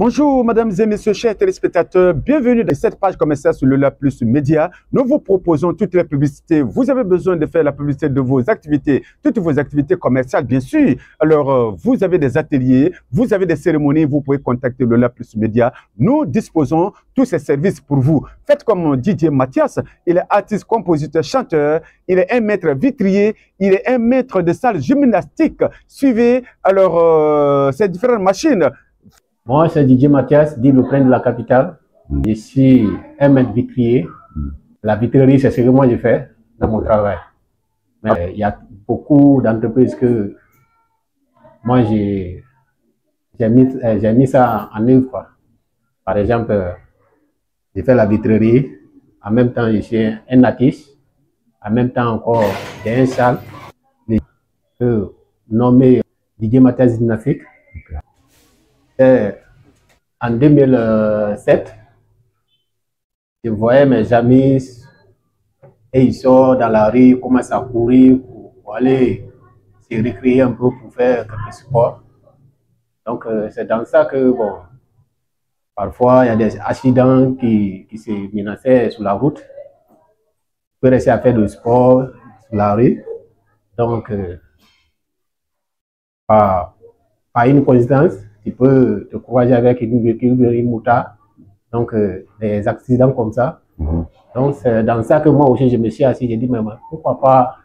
Bonjour, mesdames et messieurs, chers téléspectateurs. Bienvenue dans cette page commerciale sur Lola Plus Média. Nous vous proposons toutes les publicités. Vous avez besoin de faire la publicité de vos activités, toutes vos activités commerciales, bien sûr. Alors, vous avez des ateliers, vous avez des cérémonies, vous pouvez contacter Lola Plus Média. Nous disposons tous ces services pour vous. Faites comme Didier Mathias. Il est artiste, compositeur, chanteur. Il est un maître vitrier. Il est un maître de salle gymnastique. Suivez alors ces différentes machines. Moi, c'est Didier Mathias, dit le prince de la capitale. Je suis un maître vitrier. La vitrerie, c'est ce que moi je fais dans mon travail. Mais il y a beaucoup d'entreprises que moi j'ai mis ça en œuvre, quoi. Par exemple, j'ai fait la vitrerie. En même temps, je suis un artiste. En même temps encore, j'ai une salle nommée Didier Mathias Gymnastique. En 2007, je voyais mes amis et ils sortent dans la rue, commencent à courir pour aller se récréer un peu pour faire quelques sports. Donc c'est dans ça que, bon, parfois il y a des accidents qui se menaçaient sur la route. Je peux rester à faire du sport sur la rue. Donc, par une coïncidence, tu peux te croiser avec une véhicule, une moutarde. Donc, des accidents comme ça. Donc, c'est dans ça que moi aussi, je me suis assis. J'ai dit, mais pourquoi pas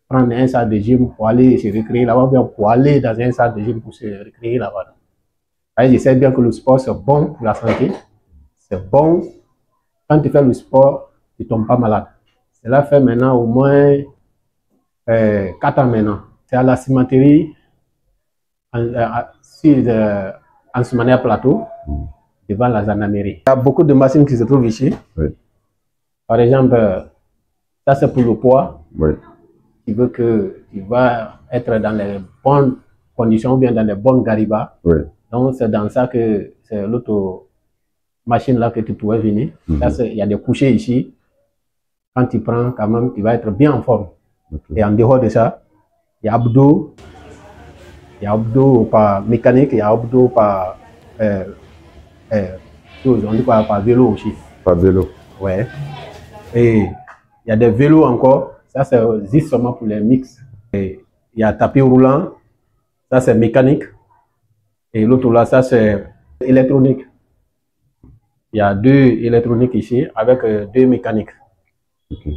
prendre un salle de gym pour aller se recréer là-bas, ou bien pour aller dans un salle de gym pour se recréer là-bas. Je sais bien que le sport, c'est bon pour la santé. C'est bon. Quand tu fais le sport, tu ne tombes pas malade. Cela fait maintenant au moins 4 ans maintenant. C'est à la cimenterie. En ce manière plateau, devant la gendarmerie. Il y a beaucoup de machines qui se trouvent ici. Oui. Par exemple, ça c'est pour le poids. Oui. Qui veut que tu vas être dans les bonnes conditions ou bien dans les bonnes garibas. Oui. Donc c'est dans ça que c'est l'autre machine là que tu pourrais venir. Il y a des couchers ici. Quand tu prends, quand même, tu vas être bien en forme. Okay. Et en dehors de ça, il y a abdos. Il y a abdos par mécanique, il y a abdos par on dit quoi, par vélo aussi. Par vélo. Ouais. Et il y a des vélos encore. Ça, c'est juste seulement pour les mix. Et il y a tapis roulant. Ça, c'est mécanique. Et l'autre là, ça, c'est électronique. Il y a 2 électroniques ici avec 2 mécaniques. Okay.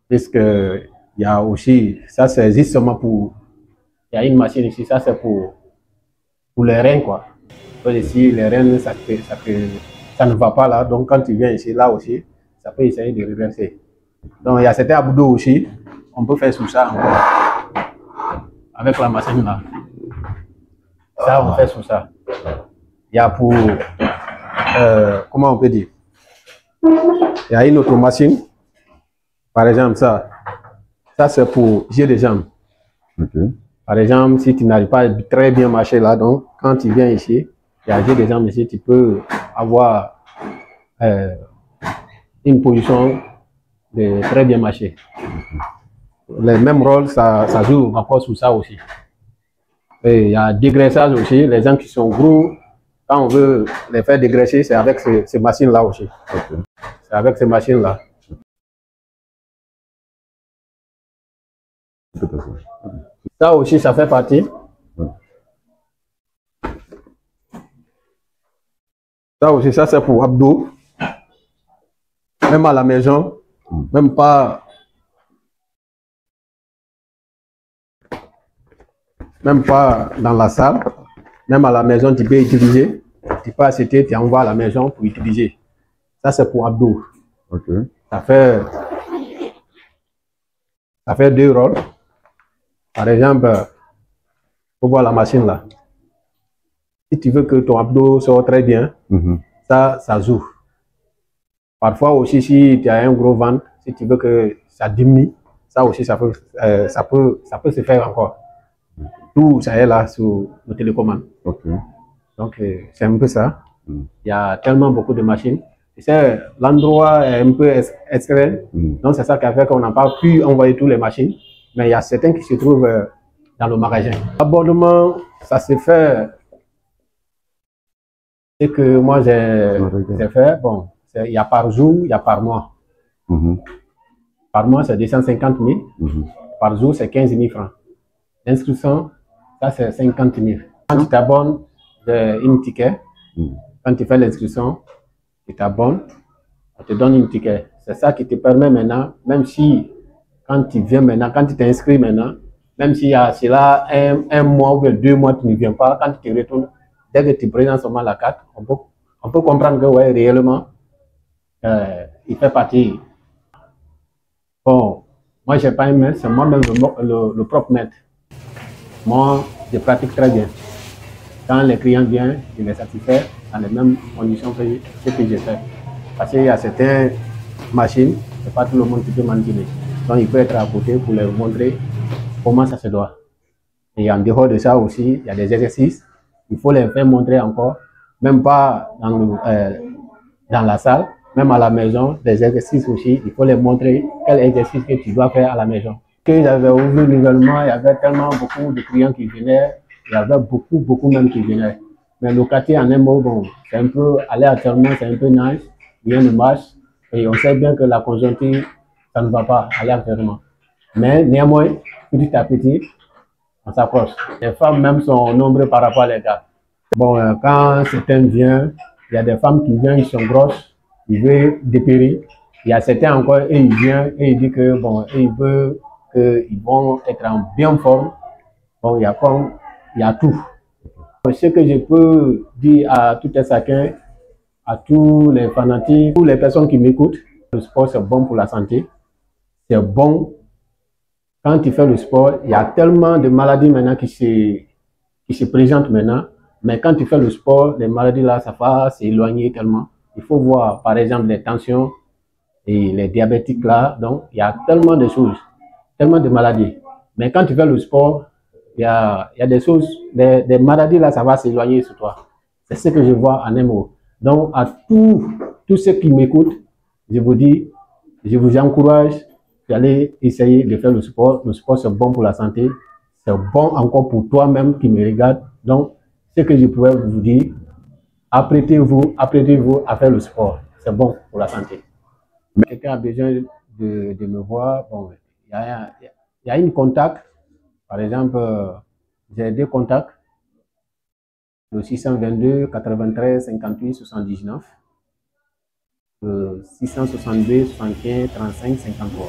Puisque il y a aussi, ça, c'est juste seulement pour. Il y a une machine ici, ça c'est pour les reins, quoi. Donc ici, les reins, ça ne va pas là. Donc quand tu viens ici, là aussi, ça peut essayer de reverser. Donc il y a certains abdos aussi, on peut faire sous ça encore. Avec la machine là. Ça, on fait sous ça. Il y a pour, comment on peut dire? Il y a une autre machine. Par exemple, ça c'est pour gérer les jambes. Okay. Par exemple, si tu n'arrives pas à très bien marcher là, donc quand tu viens ici, il y a des jambes ici, tu peux avoir une position de très bien marcher. Le même rôle, ça joue encore sur ça aussi. Et il y a dégraissage aussi, les gens qui sont gros, quand on veut les faire dégraisser, c'est avec ces machines-là aussi. Okay. C'est avec ces machines-là. Ça aussi, ça fait partie. Ça aussi, ça c'est pour abdos. Même à la maison, même pas dans la salle, même à la maison, tu peux utiliser. Tu peux acheter, tu envoies à la maison pour utiliser. Ça c'est pour abdos. Okay. Ça fait 2 rôles. Par exemple, pour voir la machine là. Si tu veux que ton abdos sorte très bien, ça joue. Parfois aussi, si tu as un gros ventre, si tu veux que ça diminue, ça aussi, ça peut se faire encore. Tout ça est là sur le télécommande. Okay. Donc, c'est un peu ça. Il y a tellement beaucoup de machines. L'endroit est un peu extrait. Donc, c'est ça qui a fait qu'on n'a pas pu envoyer toutes les machines. Mais il y a certains qui se trouvent dans le magasin. L'abonnement, ça se fait Ce que moi j'ai fait, bon, il y a par jour, il y a par mois. Par mois, c'est 250 000. Par jour, c'est 15 000 francs. L'inscription, ça, c'est 50 000. Quand tu t'abonnes une ticket, quand tu fais l'inscription, tu t'abonnes, on te donne une ticket. C'est ça qui te permet maintenant, même si, quand tu viens maintenant, quand tu t'inscris maintenant, même s'il y a cela un mois ou 2 mois, tu ne viens pas, quand tu te retournes, dès que tu présentes seulement la carte, on peut comprendre que, ouais, réellement, il fait partie. Bon, moi, je n'ai pas un maître, c'est moi-même le propre maître. Moi, je pratique très bien. Quand les clients viennent, je les satisfais dans les mêmes conditions que ce que je fais. Parce qu'il y a certaines machines, ce n'est pas tout le monde qui peut manipuler. Donc, il peut être à côté pour leur montrer comment ça se doit. Et en dehors de ça aussi, il y a des exercices. Il faut les faire montrer encore, même pas dans la salle, même à la maison, des exercices aussi. Il faut les montrer quel exercice que tu dois faire à la maison. Quand j'avais ouvert nouvellement, il y avait tellement beaucoup de clients qui venaient. Il y avait beaucoup même qui venaient. Mais le quartier en un mot, bon, c'est un peu aléatoirement, c'est un peu nice, rien ne marche. Et on sait bien que la conjoncture, ça ne va pas aléatoirement. Mais néanmoins, petit à petit, on s'approche. Les femmes même sont nombreuses par rapport à les gars. Bon, quand certains viennent, il y a des femmes qui viennent, ils sont grosses, ils veulent dépérir. Il y a certains encore, et ils viennent, et ils disent que, bon, ils veulent qu'ils vont être en bien forme. Bon, il y a tout. Ce que je peux dire à tout un chacun, à tous les fanatiques, toutes les personnes qui m'écoutent, le sport c'est bon pour la santé. C'est bon. Quand tu fais le sport, il y a tellement de maladies maintenant qui se présentent maintenant. Mais quand tu fais le sport, les maladies là, ça va s'éloigner tellement. Il faut voir, par exemple, les tensions et les diabétiques là. Donc, il y a tellement de choses, tellement de maladies. Mais quand tu fais le sport, il y a des choses, des maladies là, ça va s'éloigner sur toi. C'est ce que je vois en un mot. Donc, à tous ceux qui m'écoutent, je vous dis, je vous encourage d'aller essayer de faire le sport. Le sport, c'est bon pour la santé. C'est bon encore pour toi-même qui me regarde. Donc, ce que je pourrais vous dire, apprêtez-vous à faire le sport. C'est bon pour la santé. Mais quelqu'un a besoin de me voir, bon, il y a une contact. Par exemple, j'ai 2 contacts. Le 622 93 58 79. Le 662 75 35 53.